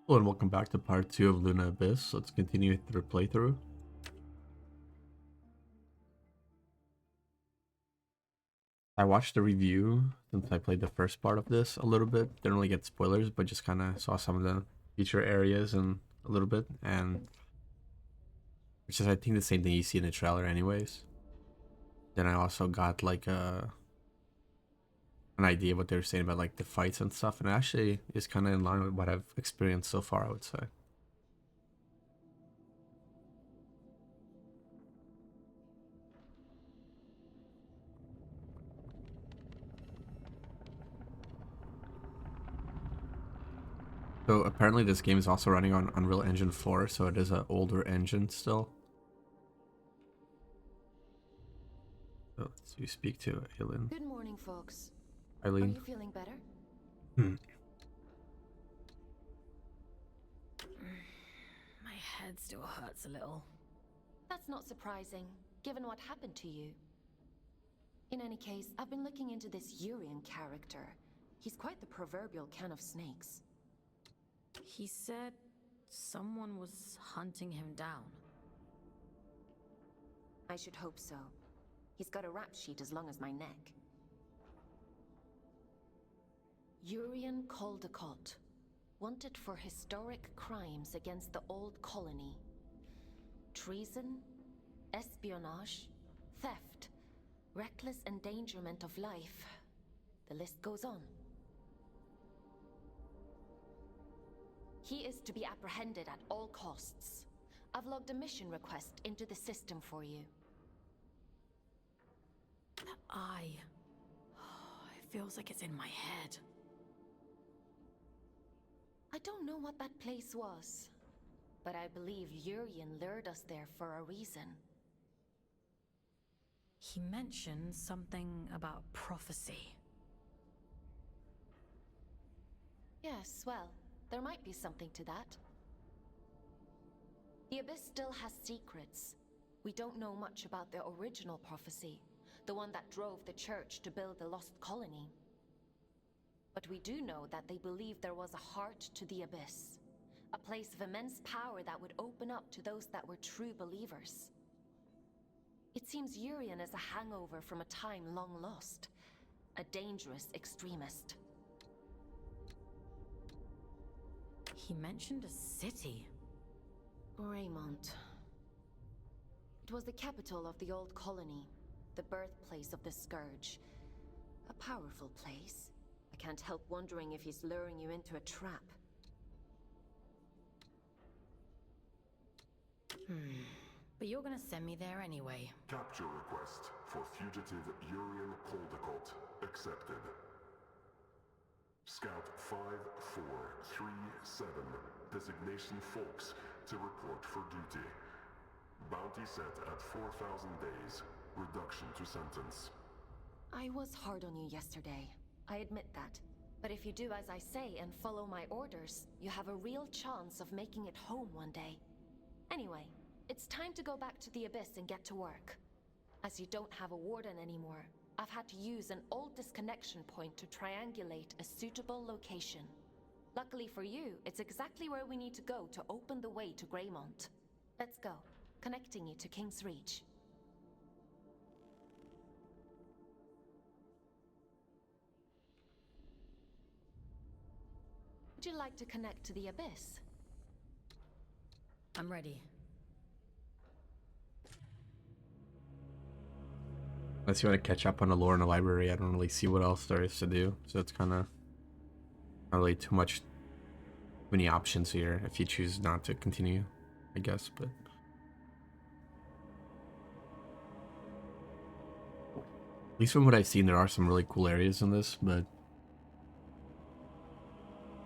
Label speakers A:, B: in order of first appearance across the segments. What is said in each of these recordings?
A: Hello and welcome back to part 2 of Luna Abyss. Let's continue through playthrough. I watched the review since I played the first part of this a little bit. Didn't really get spoilers, but just kind of saw some of the future areas and a little bit. And which is I think the same thing you see in the trailer anyways. Then I also got like an idea of what they were saying about like the fights and stuff. And it actually is kind of in line with what I've experienced so far, I would say. So apparently this game is also running on Unreal Engine 4, so it is an older engine still. So let's speak to Aileen.
B: Good morning, folks.
A: Eileen.
B: Are you feeling better?
C: My head still hurts a little.
B: That's not surprising, given what happened to you. In any case, I've been looking into this Urian character. He's quite the proverbial can of snakes.
C: He said someone was hunting him down.
B: I should hope so. He's got a rap sheet as long as my neck. Urian Caldecott, wanted for historic crimes against the old colony. Treason, espionage, theft, reckless endangerment of life. The list goes on. He is to be apprehended at all costs. I've logged a mission request into the system for you.
C: That eye. It feels like it's in my head.
B: I don't know what that place was, but I believe Urian lured us there for a reason.
C: He mentioned something about prophecy.
B: Yes, well, there might be something to that. The Abyss still has secrets. We don't know much about the original prophecy, the one that drove the church to build the lost colony. But we do know that they believed there was a heart to the Abyss, a place of immense power that would open up to those that were true believers. It seems Urian is a hangover from a time long lost, a dangerous extremist.
C: He mentioned a city.
B: Greymont. It was the capital of the old colony, the birthplace of the Scourge. A powerful place. I can't help wondering if he's luring you into a trap.
C: But you're gonna send me there anyway.
D: Capture request for fugitive Urian Caldecott accepted. Scout 5437, designation Folks, to report for duty. Bounty set at 4,000 days, reduction to sentence.
B: I was hard on you yesterday. I admit that. But if you do as I say and follow my orders, you have a real chance of making it home one day. Anyway, it's time to go back to the Abyss and get to work. As you don't have a warden anymore, I've had to use an old disconnection point to triangulate a suitable location. Luckily for you, it's exactly where we need to go to open the way to Greymont. Let's go, connecting you to King's Reach. Would you like to connect to the Abyss?
C: I'm ready.
A: Unless you want to catch up on the lore in the library, I don't really see what else there is to do. So it's kind of not really too many options here if you choose not to continue, I guess. But at least from what I've seen, there are some really cool areas in this, but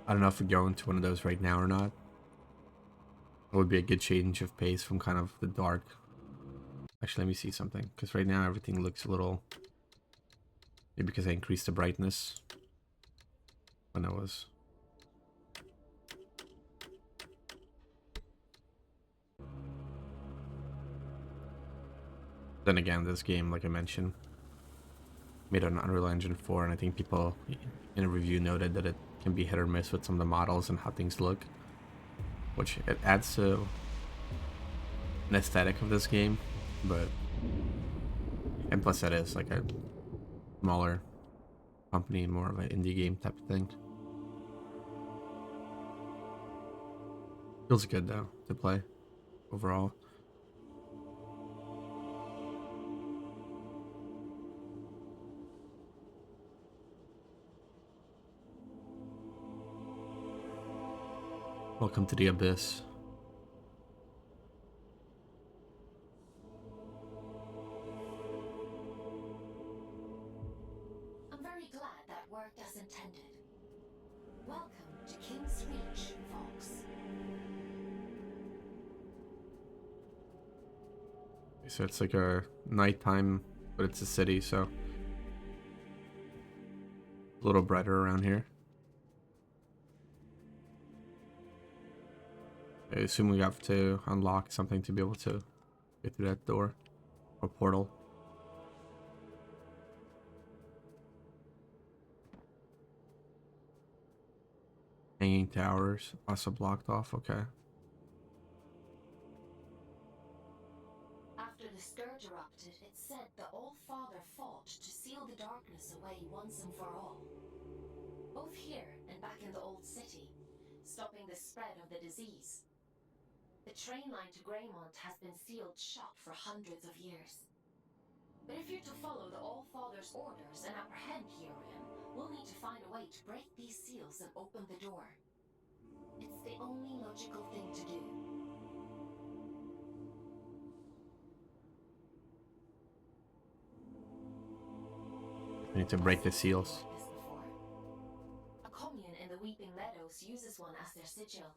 A: I don't know if we go into one of those right now or not. It would be a good change of pace from kind of the dark. Actually, let me see something, because right now everything looks a little... Maybe because I increased the brightness when I was... Then again, this game, like I mentioned, made on Unreal Engine 4, and I think people in a review noted that it can be hit or miss with some of the models and how things look. which it adds to an aesthetic of this game, but and plus it is like a smaller company, more of an indie game type of thing. Feels good though to play overall. Welcome to the Abyss.
B: I'm very glad that worked as intended. Welcome to King's Reach, folks.
A: So it's like a nighttime, but it's a city, so a little brighter around here. I assume we have to unlock something to be able to get through that door or portal. Hanging towers, also blocked off, okay.
B: After the scourge erupted, it said the All-Father fought to seal the darkness away once and for all. Both here and back in the old city, stopping the spread of the disease. The train line to Greymont has been sealed shut for hundreds of years. But if you're to follow the All-Father's orders and apprehend Hurian, we'll need to find a way to break these seals and open the door. It's the only logical thing to do.
A: We need to break the seals.
B: This before. A commune in the Weeping Meadows uses one as their sigil.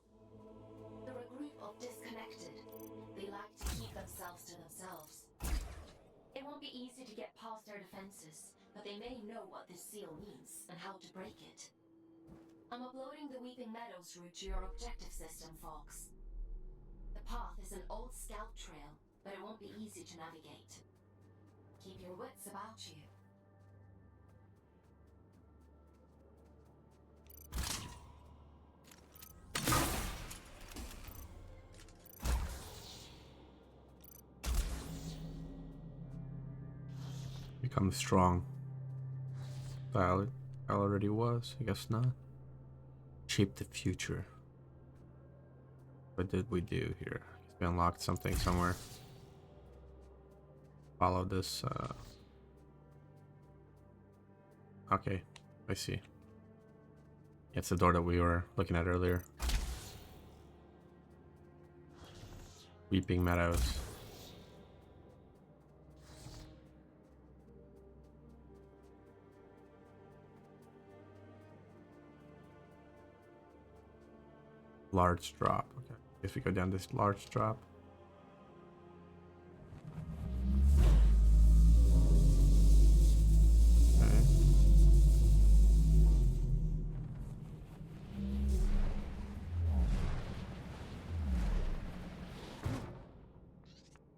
B: They're a group of disconnected. They like to keep themselves to themselves. It won't be easy to get past their defenses, but they may know what this seal means and how to break it. I'm uploading the Weeping Meadows route to your objective system, Fox. The path is an old scout trail, but it won't be easy to navigate. Keep your wits about you.
A: Become strong. I already was, I guess not. Shape the future. What did we do here? We unlocked something somewhere. Follow this. Okay, I see. It's the door that we were looking at earlier. Weeping Meadows. Large drop. Okay. Guess we go down this large drop. Okay.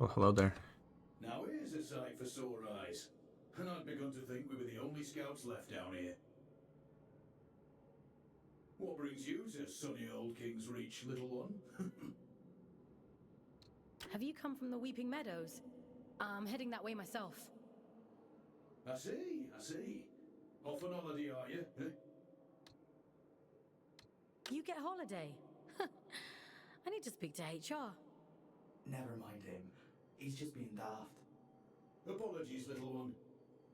A: Oh, hello there.
E: Now here's a sight for sore eyes. And I'd begun to think we were the only scouts left down here. What brings you to sunny old King's Reach, little one?
C: Have you come from the Weeping Meadows? I'm heading that way myself.
E: I see. Off on holiday, are you? Eh?
C: You get holiday? I need to speak to HR.
F: Never mind him. He's just being daft.
E: Apologies, little one.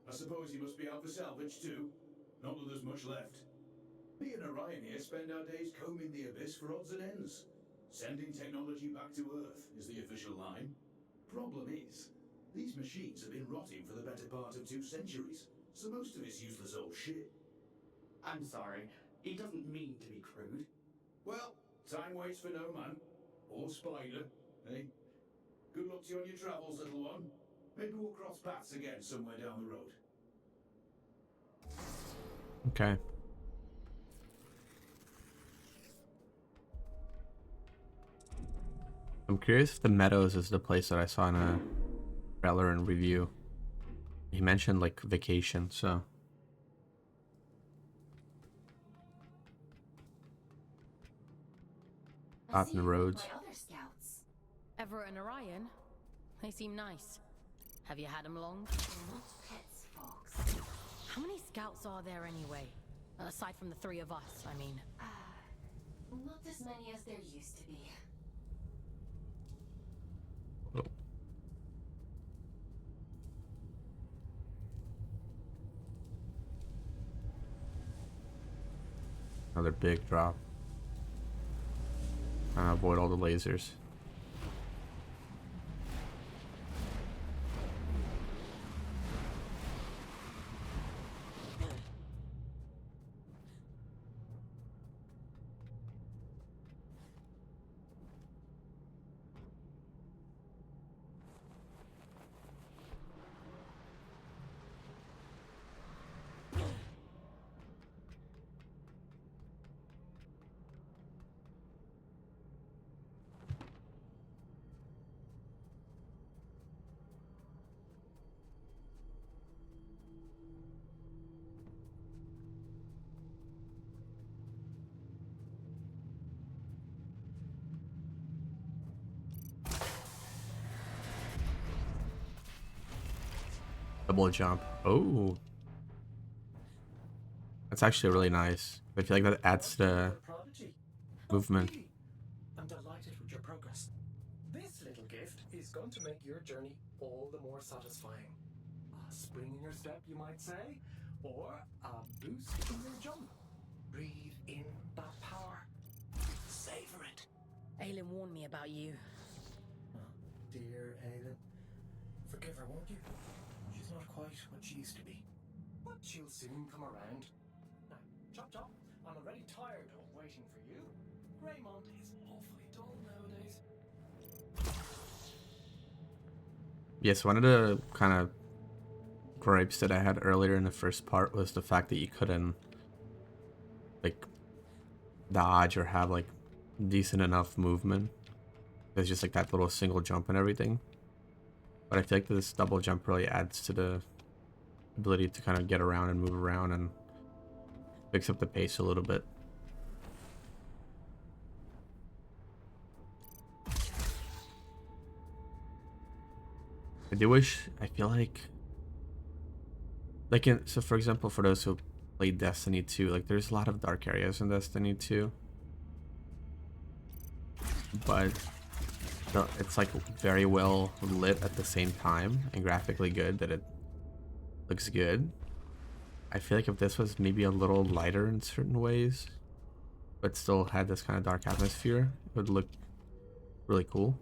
E: I suppose you must be out for salvage too. Not that there's much left. Me and Orion here spend our days combing the abyss for odds and ends. Sending technology back to Earth is the official line. Problem is, these machines have been rotting for the better part of 2 centuries, so most of it's useless old shit.
F: I'm sorry. He doesn't mean to be crude.
E: Well, time waits for no man. Or spider, eh? Good luck to you on your travels, little one. Maybe we'll cross paths again somewhere down the road.
A: Okay. I'm curious if the Meadows is the place that I saw in a trailer and review. He mentioned like vacation, so out in the roads.
B: My other scouts.
C: Everett and Orion? They seem nice. Have you had them long?
B: They're not pets, Fox.
C: How many scouts are there anyway? Aside from the three of us, I mean.
B: Not as many as there used to be.
A: Oh. Another big drop. Avoid all the lasers. Double jump. Oh, that's actually really nice. I feel like that adds to the
G: Prodigy.
A: movement.
G: Really? I'm delighted with your progress. This little gift is going to make your journey all the more satisfying. A spring in your step, you might say, or a boost in your jump. Breathe in that power. Savor it.
C: Aelin warned me about you.
G: Oh, dear Aiden. Forgive her, won't you? She's not quite what she used to be. But she'll soon come around. Now, Chop Chop, I'm already tired of waiting for you. Greymont is awfully dull nowadays.
A: Yes, one of the kind of gripes that I had earlier in the first part was the fact that you couldn't like dodge or have like decent enough movement. There's just like that little single jump and everything. But I feel like this double jump really adds to the ability to kind of get around and move around and picks up the pace a little bit. I do wish, I feel like so for example, for those who played Destiny 2, like there's a lot of dark areas in Destiny 2. But it's like very well lit at the same time and graphically good that it looks good. I feel like if this was maybe a little lighter in certain ways, but still had this kind of dark atmosphere, it would look really cool.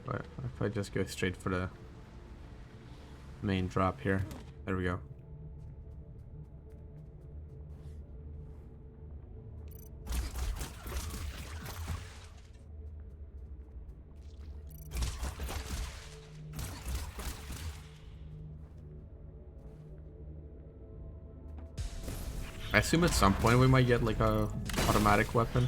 A: But if I just go straight for the main drop here, there we go. I assume at some point we might get like a automatic weapon.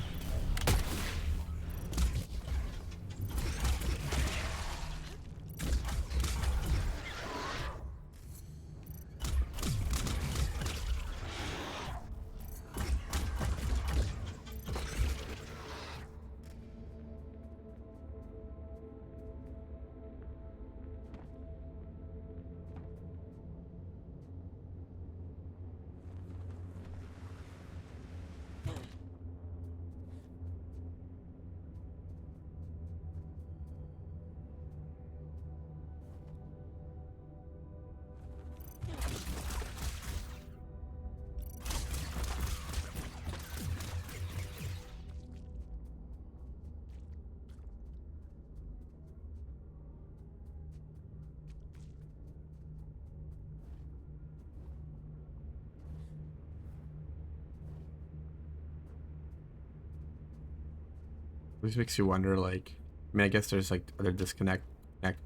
A: Which makes you wonder, like, I mean, I guess there's like other connect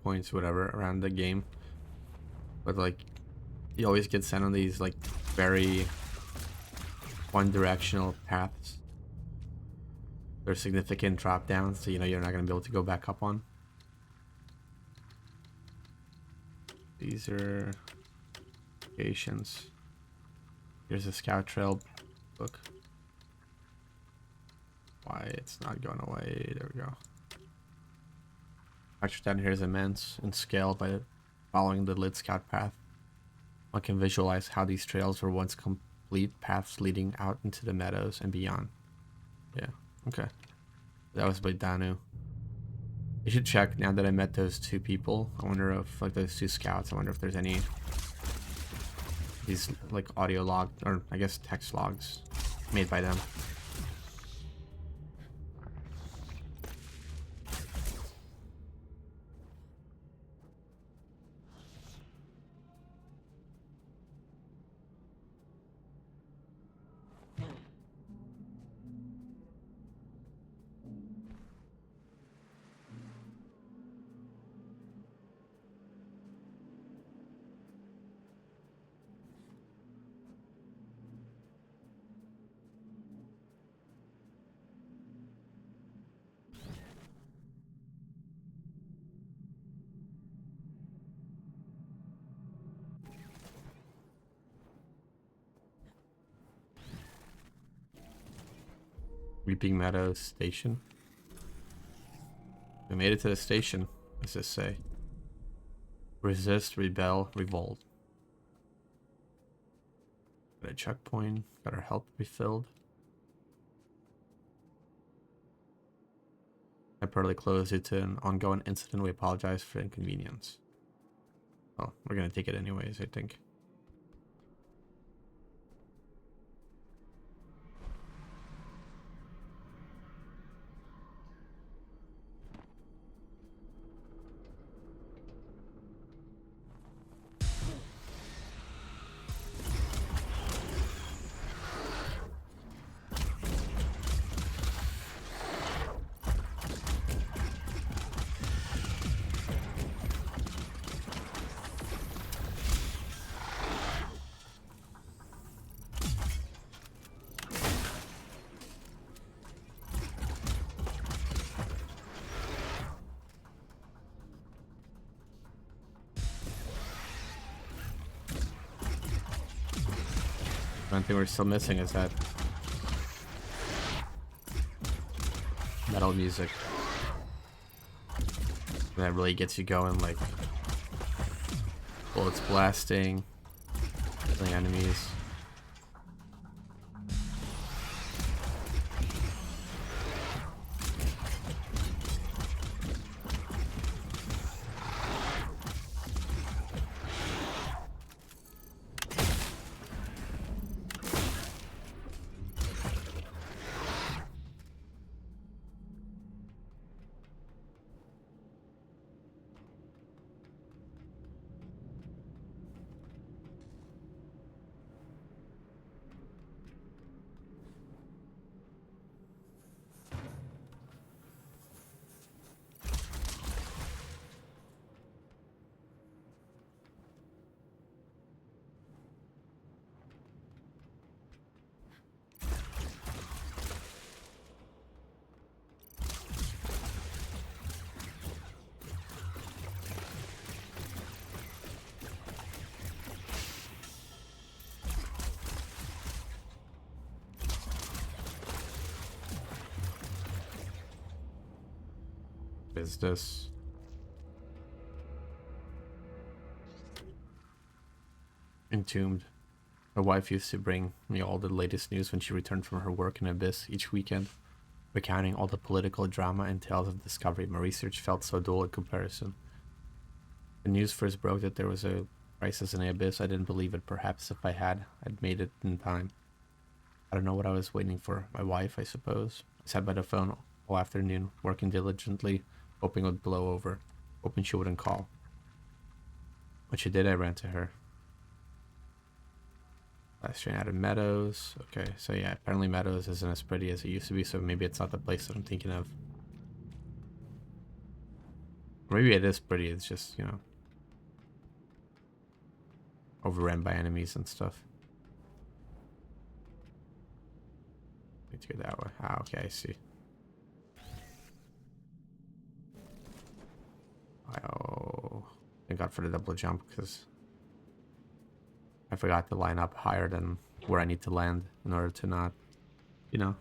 A: points, whatever, around the game, but like, you always get sent on these like very one-directional paths. There's significant drop downs, so you know you're not going to be able to go back up on. These are locations. Here's a scout trail book. Why it's not going away. There we go. Actually, down here is immense in scale by following the lit scout path. One can visualize how these trails were once complete paths leading out into the meadows and beyond. Yeah, okay. That was by Danu. You should check now that I met those two people. I wonder if, like, those two scouts, I wonder if there's any these like audio log, or I guess text logs made by them. Reaping Meadows Station. We made it to the station. What does this say? Resist, rebel, revolt. Got a checkpoint. Got our health refilled. Temporarily closed due to an ongoing incident. We apologize for inconvenience. Well, we're gonna take it anyways, I think. One thing we're still missing is that metal music that really gets you going, like bullets blasting, killing enemies. Is this Entombed? My wife used to bring me all the latest news when she returned from her work in Abyss each weekend, recounting all the political drama and tales of discovery. My research felt so dull in comparison. The news first broke that there was a crisis in the Abyss. I didn't believe it. Perhaps if I had, I'd made it in time. I don't know what I was waiting for. My wife, I suppose. I sat by the phone all afternoon, working diligently, hoping it would blow over, hoping she wouldn't call. When she did, I ran to her. Last train out of Meadows. Okay, so yeah, apparently Meadows isn't as pretty as it used to be, so maybe it's not the place that I'm thinking of. Maybe it is pretty, it's just, you know, overrun by enemies and stuff. Need to go that way. Ah, okay, I see. Oh, thank God for the double jump, because I forgot to line up higher than where I need to land in order to not, you know,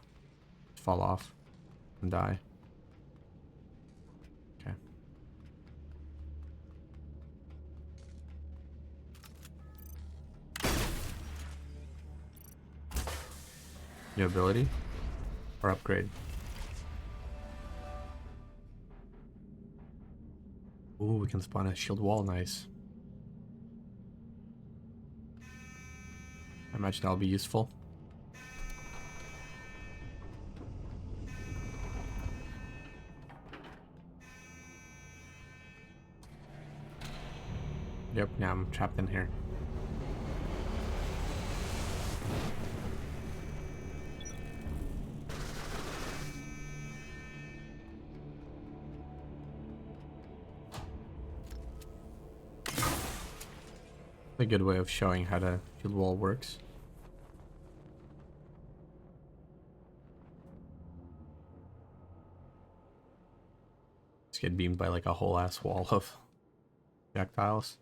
A: fall off and die. Okay. New ability or upgrade? Ooh, we can spawn a shield wall, nice. I imagine that'll be useful. Yep, now I'm trapped in here. A good way of showing how the shield wall works. Just get beamed by like a whole ass wall of projectiles.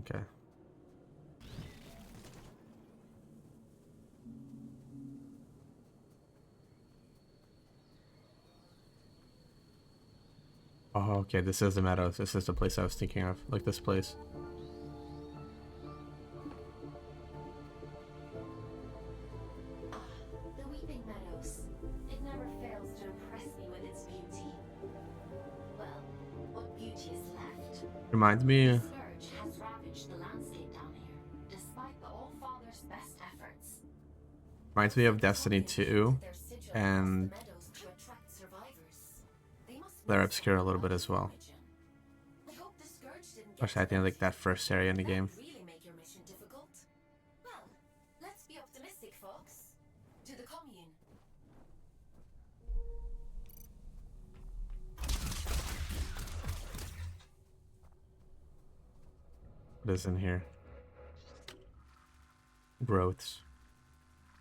A: Okay. Oh, okay, this is the Meadows. This is the place I was thinking of. Like this place.
B: The Weeping Meadows. It never fails to impress me with its beauty. Well, what beauty is left?
A: Reminds me.
B: The scourge has ravaged the landscape down here, despite the All-Father's best efforts.
A: Reminds me of Destiny 2
B: Their sigil
A: and
B: across the meadows to attract survivors. They must
A: Flare
B: miss
A: Obscure a
B: their
A: little bit as well.
B: origin. I hope the scourge didn't get
A: Especially I think like that first area in the game.
B: That'd really make your mission difficult. Well, let's be optimistic, folks. To the commune.
A: What is in here? Growths.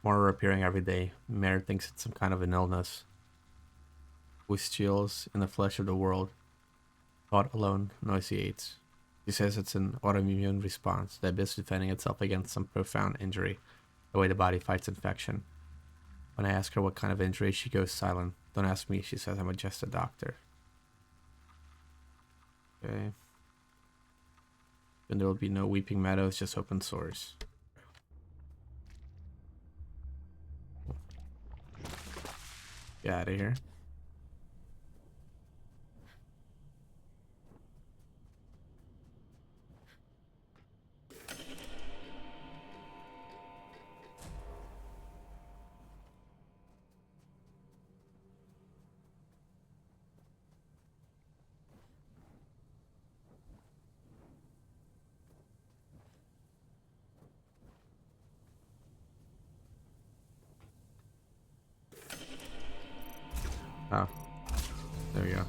A: More are appearing every day. Mare thinks it's some kind of an illness. Pustules in the flesh of the world. Thought alone nauseates. She says it's an autoimmune response, the abyss defending itself against some profound injury, the way the body fights infection. When I ask her what kind of injury, she goes silent. Don't ask me, she says I'm just a doctor. Okay. Then there will be no Weeping Meadows, just open source. Get out of here. Oh, there we go.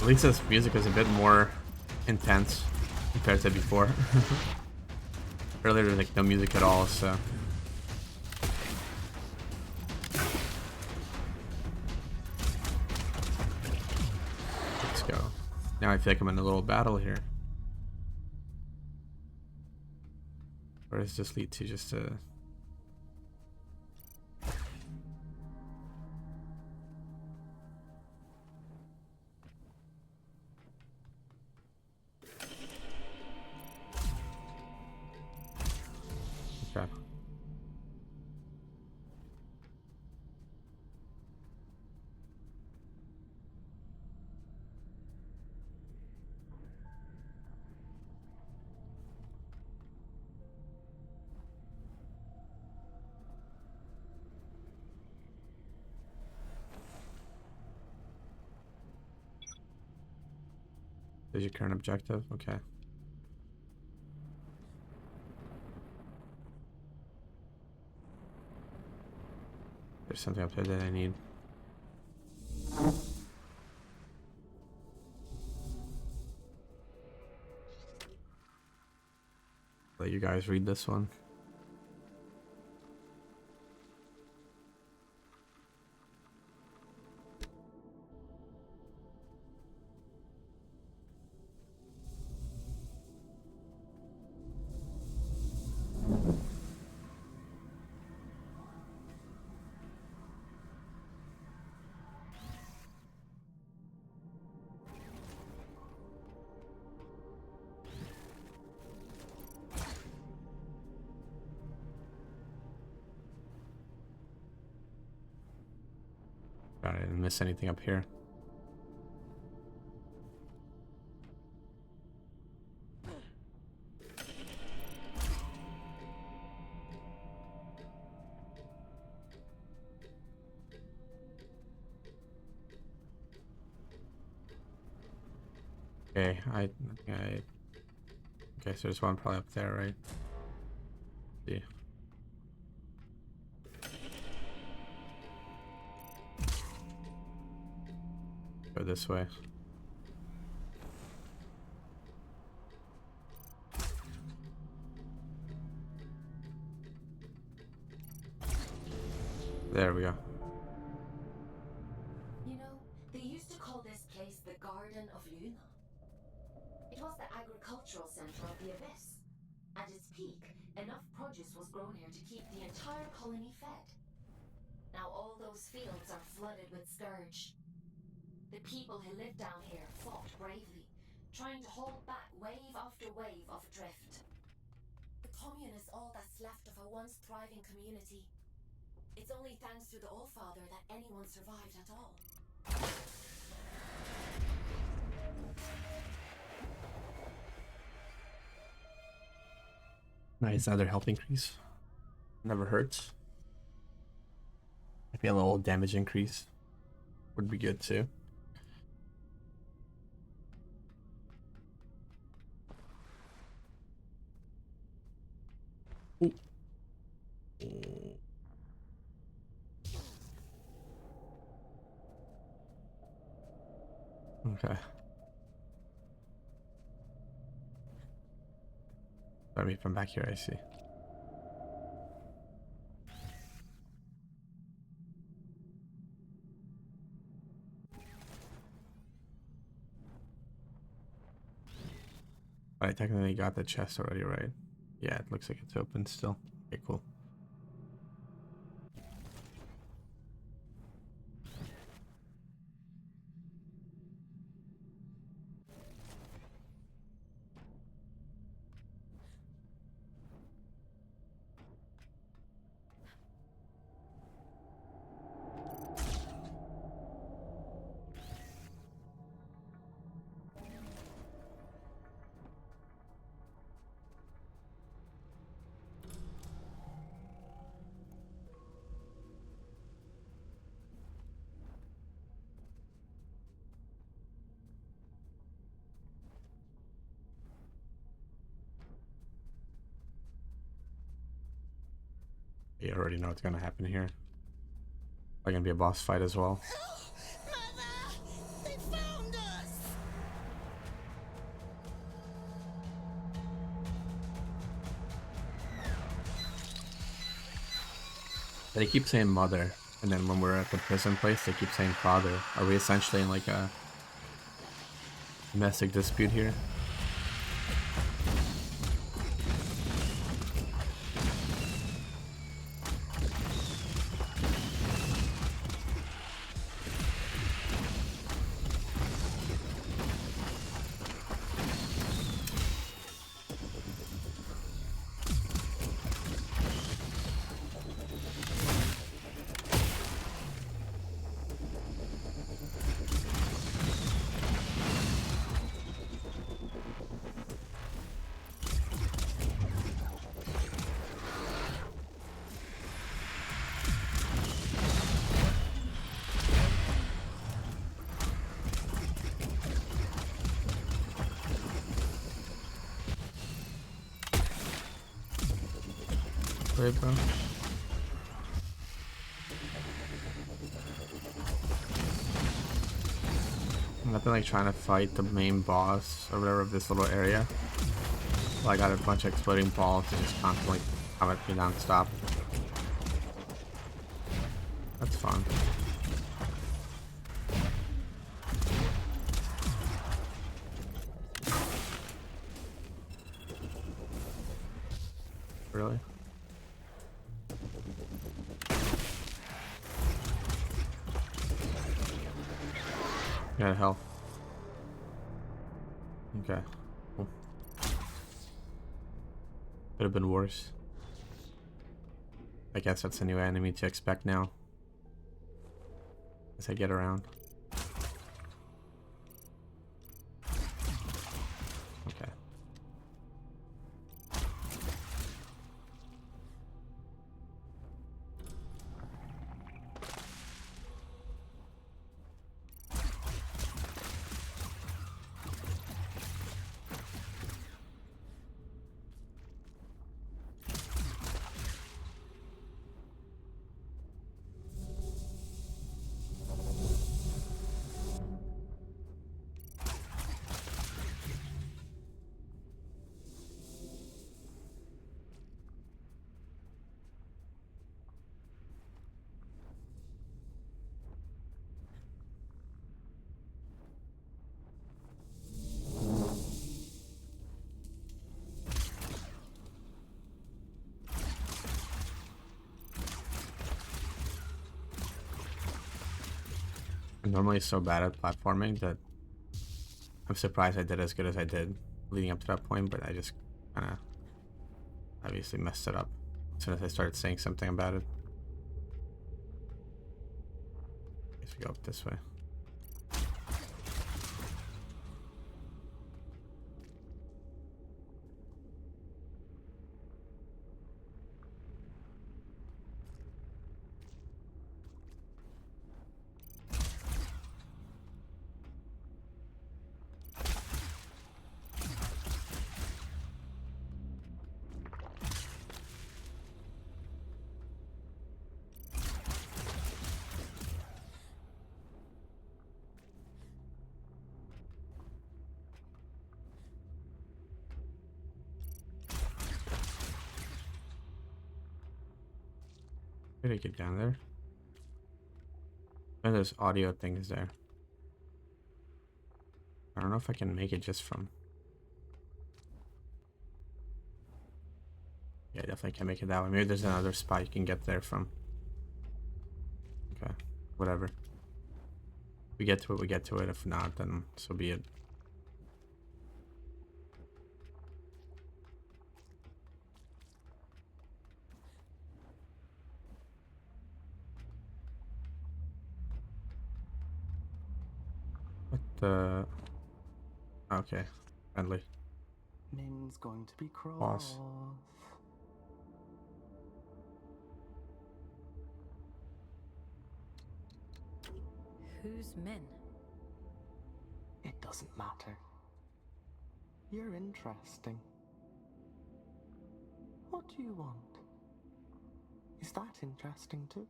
A: At least this music is a bit more intense compared to before. Earlier there was like no music at all, so. Let's go. Now I feel like I'm in a little battle here. Where does this lead to? Just a... Okay. There's your current objective. Okay. There's something up there that I need. Let you guys read this one. I didn't miss anything up here. Okay, okay, so there's one probably up there, right? Yeah. Go this way. There we go.
B: You know, they used to call this place the Garden of Luna. It was the agricultural center of the Abyss. At its peak, enough produce was grown here to keep the entire colony fed. Now all those fields are flooded with scourge. The people who lived down here fought bravely, trying to hold back wave after wave of drift. The commune is all that's left of a once thriving community. It's only thanks to the Allfather that anyone survived at all.
A: Nice, another health increase. Never hurts. Maybe a little damage increase would be good too. Ooh. Okay. Let me from back here, I see. I technically got the chest already, right? Yeah, it looks like it's open still. Okay, cool. You already know what's gonna happen here. Probably gonna be a boss fight as well.
H: Mother! They found us!
A: They keep saying mother, and then when we're at the prison place, they keep saying father. Are we essentially in like a domestic dispute here? Wait, bro. I've been like trying to fight the main boss or whatever of this little area. Well, I got a bunch of exploding balls that just constantly come at me non-stop. That's fun. Really? Yeah, health. Okay. Cool. Could have been worse. I guess that's a new enemy to expect now. As I get around. Okay. I'm normally so bad at platforming that I'm surprised I did as good as I did leading up to that point, but I just kind of obviously messed it up as soon as I started saying something about it. Guess we go up this way. How did I get down there? And there's audio things there. I don't know if I can make it just from... Yeah, I definitely can make it that way. Maybe there's another spot you can get there from. Okay, whatever. If we get to it, we get to it. If not, then so be it. What the... Okay, friendly.
H: Min's going to be cross.
A: Boss.
C: Who's Min?
H: It doesn't matter. You're interesting. What do you want? Is that interesting too?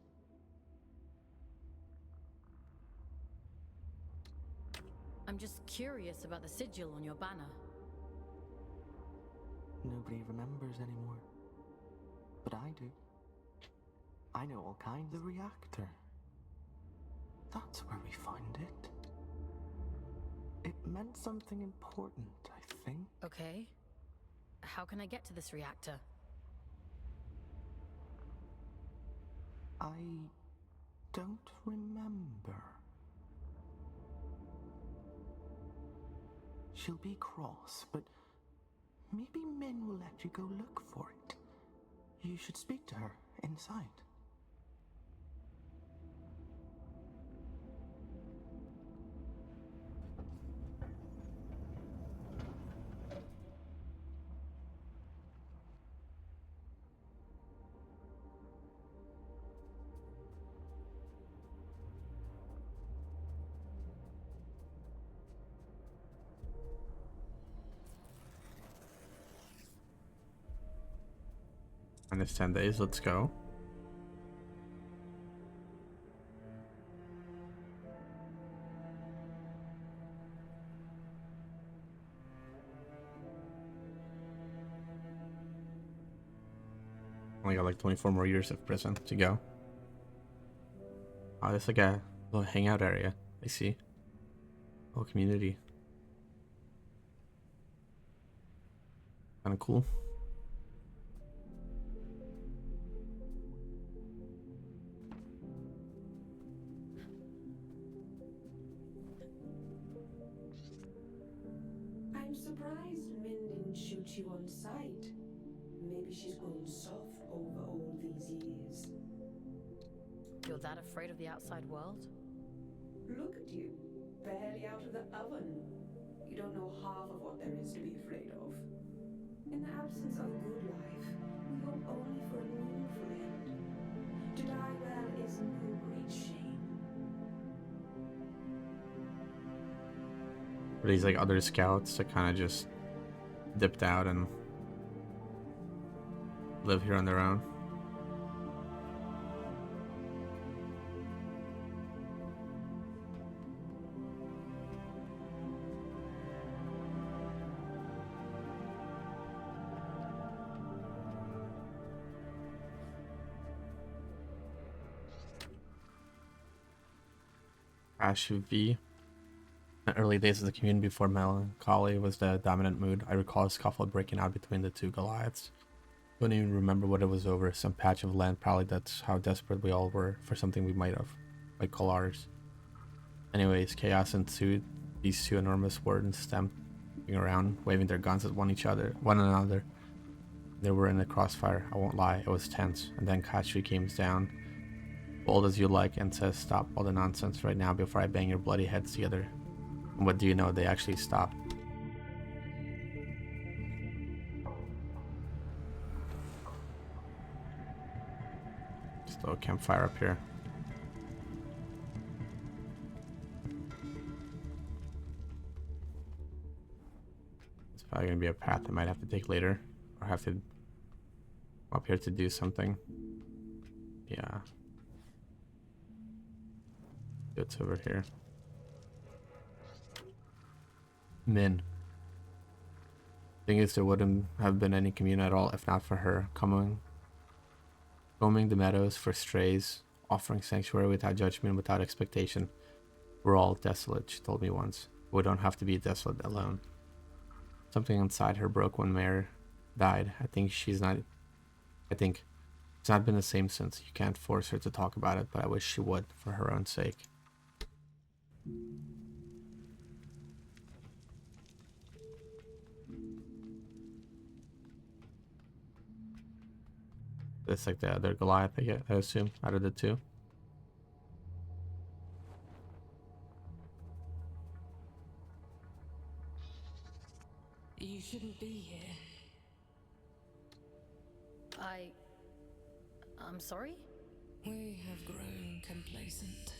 C: I'm just curious about the sigil on your banner.
H: Nobody remembers anymore. But I do. I know all kinds.
G: The reactor.
H: That's where we found it. It meant something important, I think.
C: Okay. How can I get to this reactor?
H: I don't remember. She'll be cross, but maybe Min will let you go look for it. You should speak to her inside.
A: And it's 10 days, let's go. Only got like 24 more years of prison to go. Oh, there's like a little hangout area. I see. Little community. Kind of cool.
I: I'm surprised Min didn't shoot you on sight. Maybe she's grown soft over all these years.
C: You're that afraid of the outside world?
I: Look at you, barely out of the oven. You don't know half of what there is to be afraid of. In the absence of good life, we hope only for a meaningful end. To die well is no great shame.
A: But these like other scouts that kind of just dipped out and live here on their own. Ash V. In the early days of the community before melancholy was the dominant mood, I recall a scuffle breaking out between the two Goliaths. Don't even remember what it was over, some patch of land, probably that's how desperate we all were for something we might have, like call ours. Anyways, chaos ensued, these two enormous wardens stamping around, waving their guns at one another. They were in the crossfire, I won't lie, it was tense, and then Katri came down, bold as you like, and says, "Stop all the nonsense right now before I bang your bloody heads together." And what do you know, they actually stopped. Just a little campfire up here. It's probably gonna be a path I might have to take later, or have to come up here to do something. Yeah. It's over here. Min. Thing is, there wouldn't have been any commune at all if not for her combing the meadows for strays, offering sanctuary without judgment, without expectation. We're all desolate, she told me once. We don't have to be desolate alone. Something inside her broke when Mare died. I think it's not been the same since. You can't force her to talk about it, but I wish she would, for her own sake. It's like the other Goliath, I assume, out of the two.
J: You shouldn't be here.
C: I'm sorry?
J: We have grown complacent.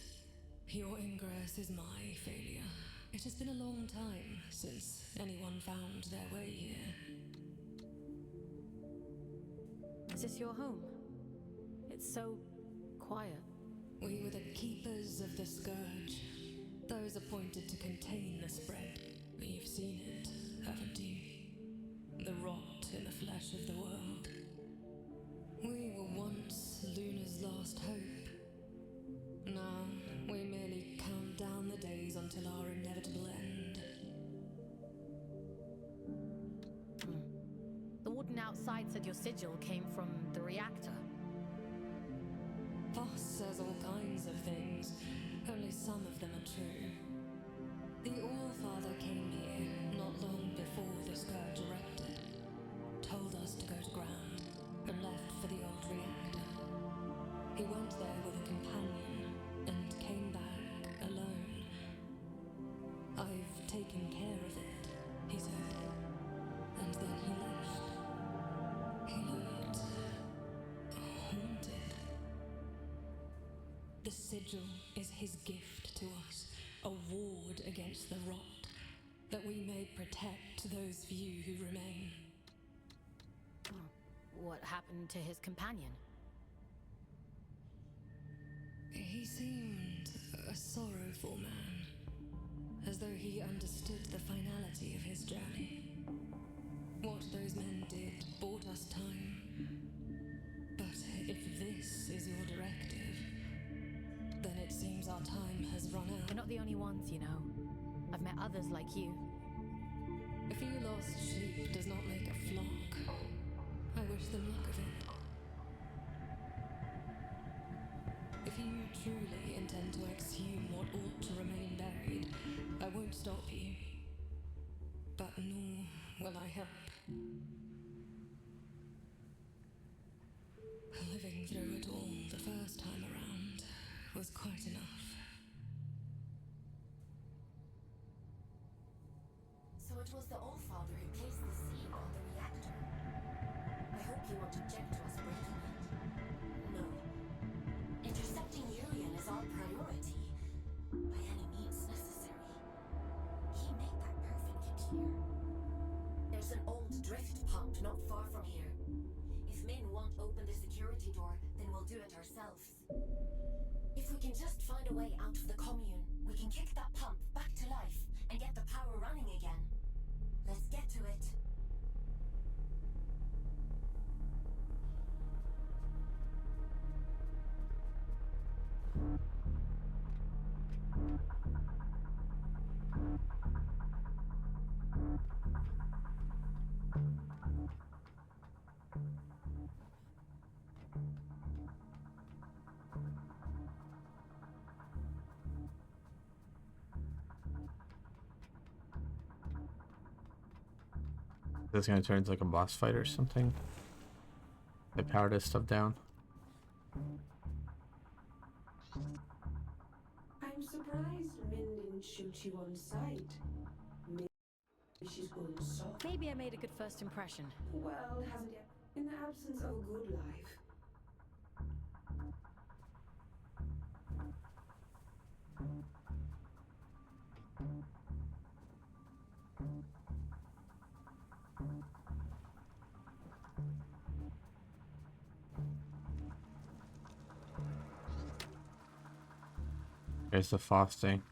J: Your ingress is my failure. It has been a long time since anyone found their way here.
C: Is this your home? It's so quiet.
J: We were the keepers of the scourge, those appointed to contain the spread. You've seen it, haven't you? The rot in the flesh of the world. We were once Luna's last lost hope. Now we merely count down the days until our inevitable end.
C: The warden outside said your sigil came from the reactor.
J: Voss says all kinds of things, only some of them are true. The All-Father came here not long before the Scourge erupted, told us to go to ground, and left for the old reactor. He went there with a companion, and came back alone. I've taken care of it, he said, and then he left. He looked haunted. The sigil is his gift to us, a ward against the rot, that we may protect those few who remain.
C: What happened to his companion?
J: He seemed a sorrowful man, as though he understood the finality of his journey. What those men did bought us time. But if this is your directive, then it seems our time has run out.
C: We're not the only ones, you know. I've met others like you.
J: A few lost sheep does not make a flock. I wish them luck of it. If you truly intend to exhume what ought to remain buried, I won't stop you. But nor will I help. Living through it all the first time around was quite enough.
B: So it was the All-Father who placed the seal on the reactor. I hope you won't object to us breaking it. No. Intercepting Urian is our priority, by any means necessary. He made that perfectly clear. There's an old drift pump not far from here. If Min won't open the security door, then we'll do it ourselves. If we can just find a way out of the commune, we can kick that pump back to life and get the power running again. Let's get to it.
A: This is gonna turn into like a boss fight or something. They power this stuff down.
I: I'm surprised Min didn't shoot you on sight. Maybe she's going soft.
C: Maybe I made a good first impression.
I: Well, hasn't yet. In the absence of a good life.
A: There's the Foss thing.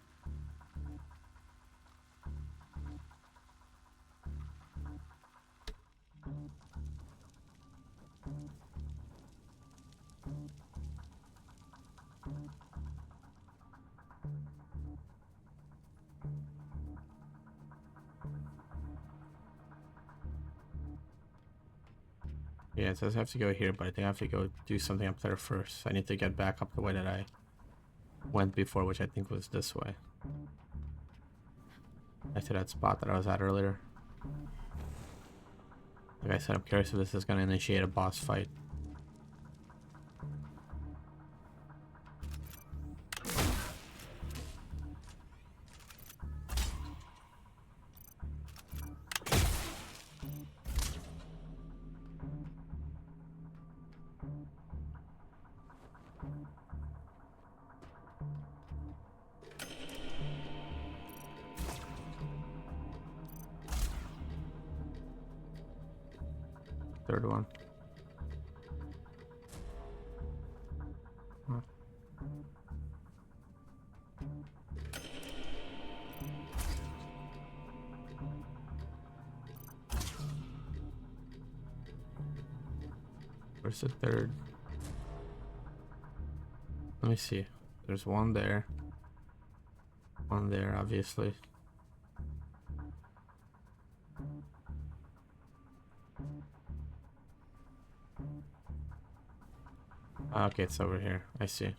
A: Yeah, it says I have to go here, but I think I have to go do something up there first. I need to get back up the way that I went before, which I think was this way. Back to that spot that I was at earlier. Like I said, I'm curious if this is going to initiate a boss fight. Third one. Huh. Where's the third? Let me see. There's one there. One there, obviously. Okay, it's over here. I see.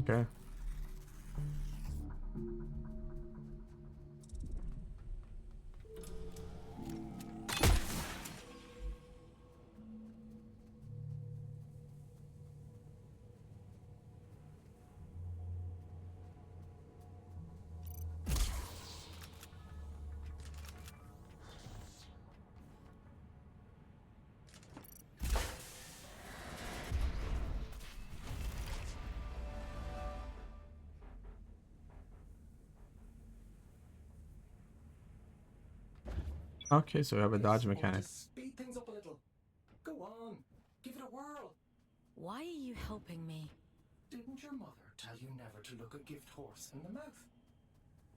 A: Okay. Okay, so we have a dodge
G: This ought
A: mechanic.
G: to speed things up a little. Go on, give it a whirl.
C: Why are you helping me?
G: Didn't your mother tell you never to look a gift horse in the mouth?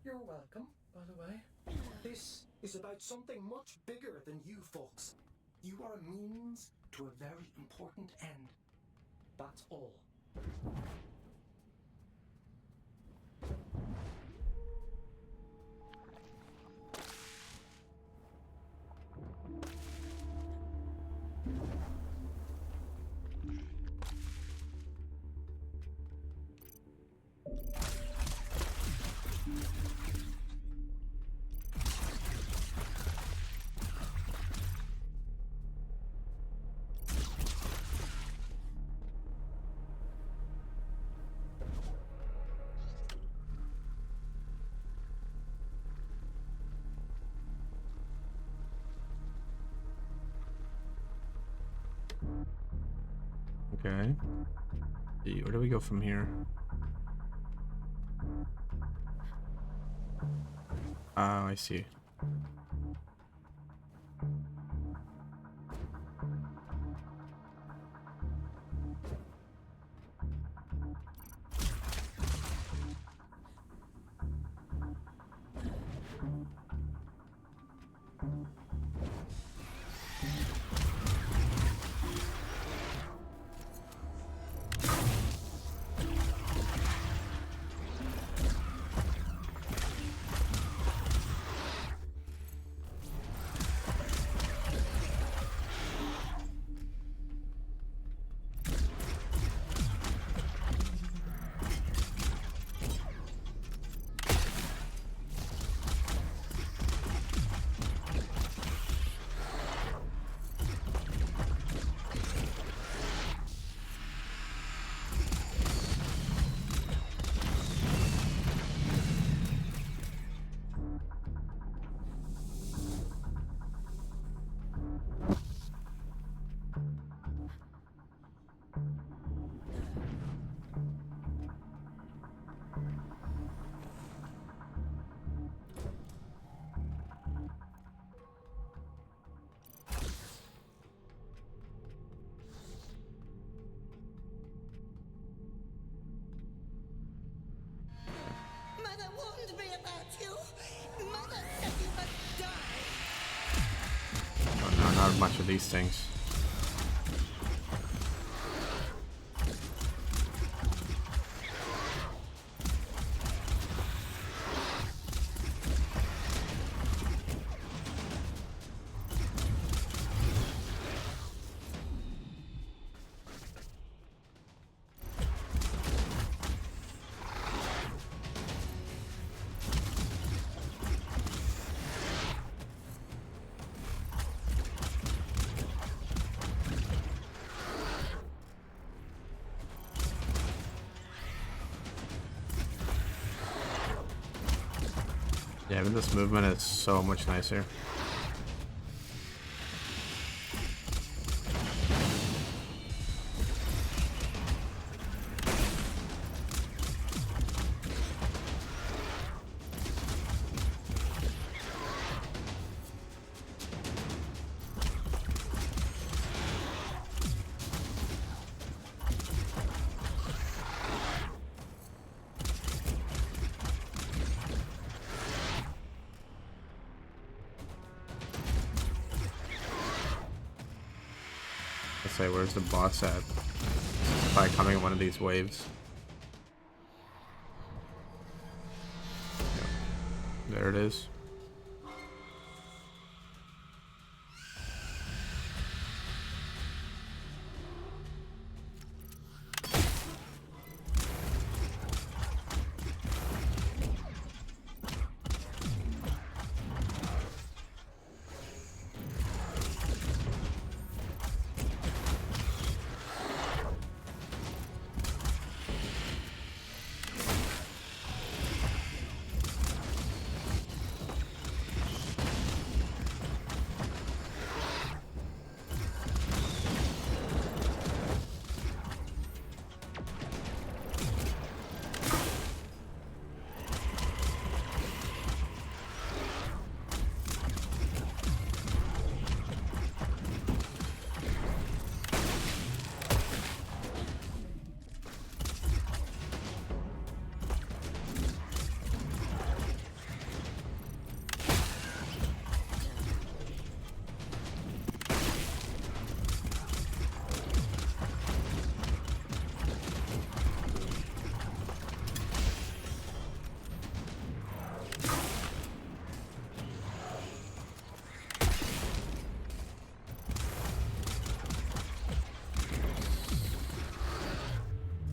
G: You're welcome, by the way. This is about something much bigger than you folks. You are a means to a very important end. That's all.
A: Okay. Where do we go from here? Oh, I see.
K: Mother warned me about you. Mother said you must die.
A: Oh, no, not much of these things. Yeah, but this movement is so much nicer. say, where's the boss at? Probably coming in one of these waves. Yep. There it is.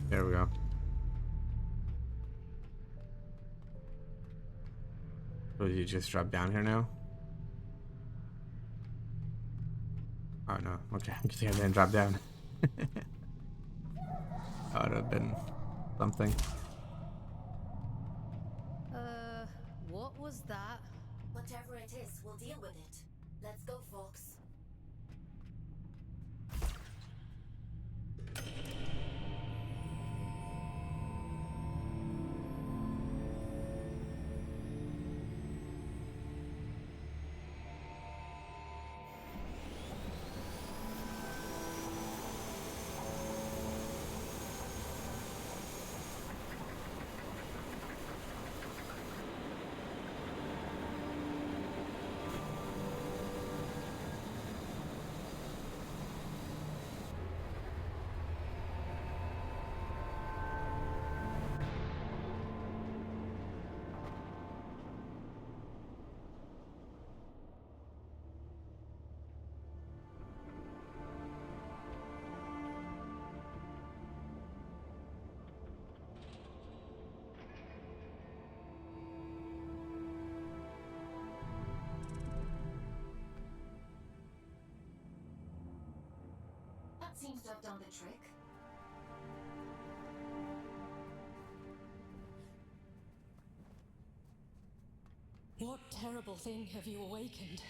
A: There we go. So did you just drop down here now? Oh no, okay. I think I didn't drop down. That would have been something.
C: What was that?
B: Whatever it is, we'll deal with it. Let's go, folks. That seems to have done the trick.
J: What terrible thing have you awakened?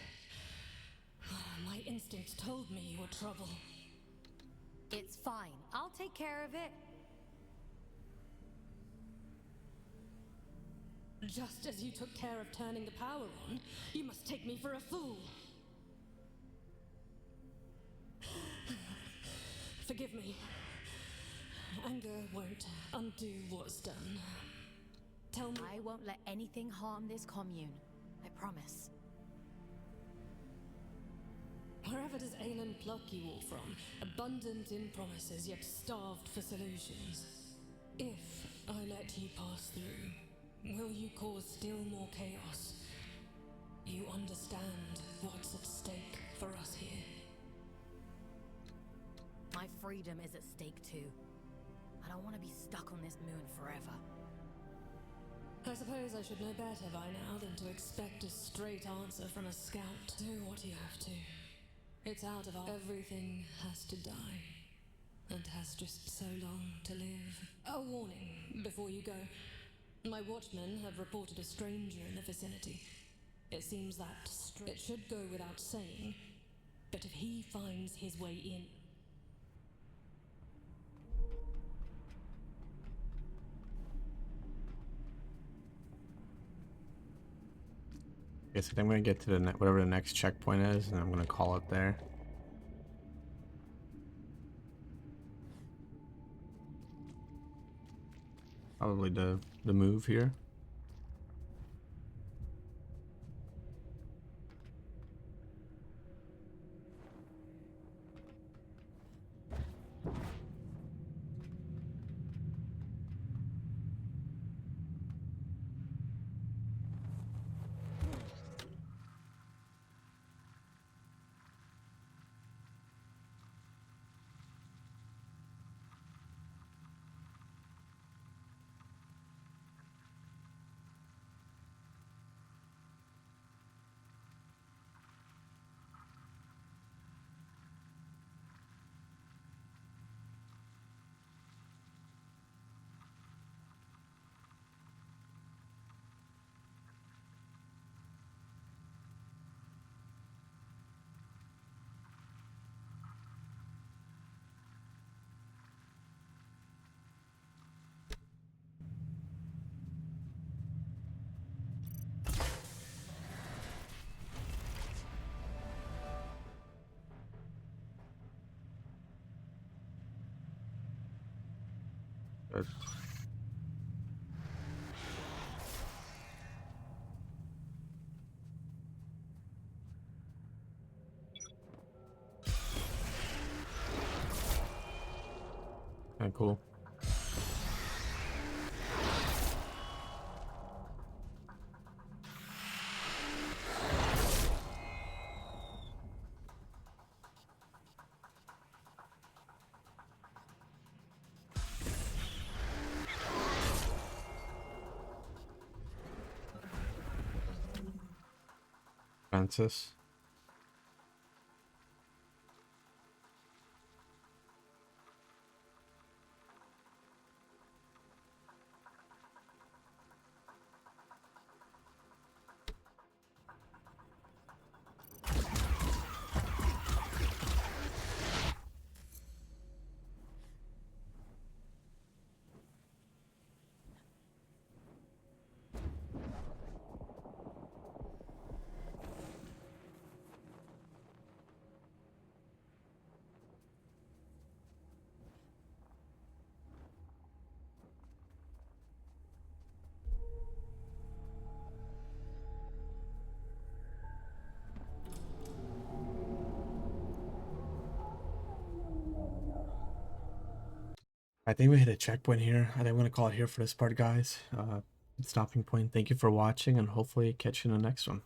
J: My instincts told me you were trouble.
C: It's fine. I'll take care of it.
J: Just as you took care of turning the power on, you must take me for a fool. Forgive me. Anger won't undo what's done. Tell me.
C: I won't let anything harm this commune. I promise.
J: Wherever does Aelin pluck you all from? Abundant in promises, yet starved for solutions. If I let you pass through, will you cause still more chaos? You understand what's at stake for us here.
C: My freedom is at stake too. I don't want to be stuck on this moon forever.
J: I suppose I should know better by now than to expect a straight answer from a scout. Do what you have to. It's out of our... Everything has to die. And has just so long to live. A warning before you go. My watchmen have reported a stranger in the vicinity. It seems that it should go without saying, but if he finds his way in...
A: Guess I think I'm gonna get to the whatever the next checkpoint is, and I'm gonna call it there. Probably the move here. But kind of cool. Francis. I think we hit a checkpoint here. I think I'm going to call it here for this part, guys. Stopping point. Thank you for watching, and hopefully catch you in the next one.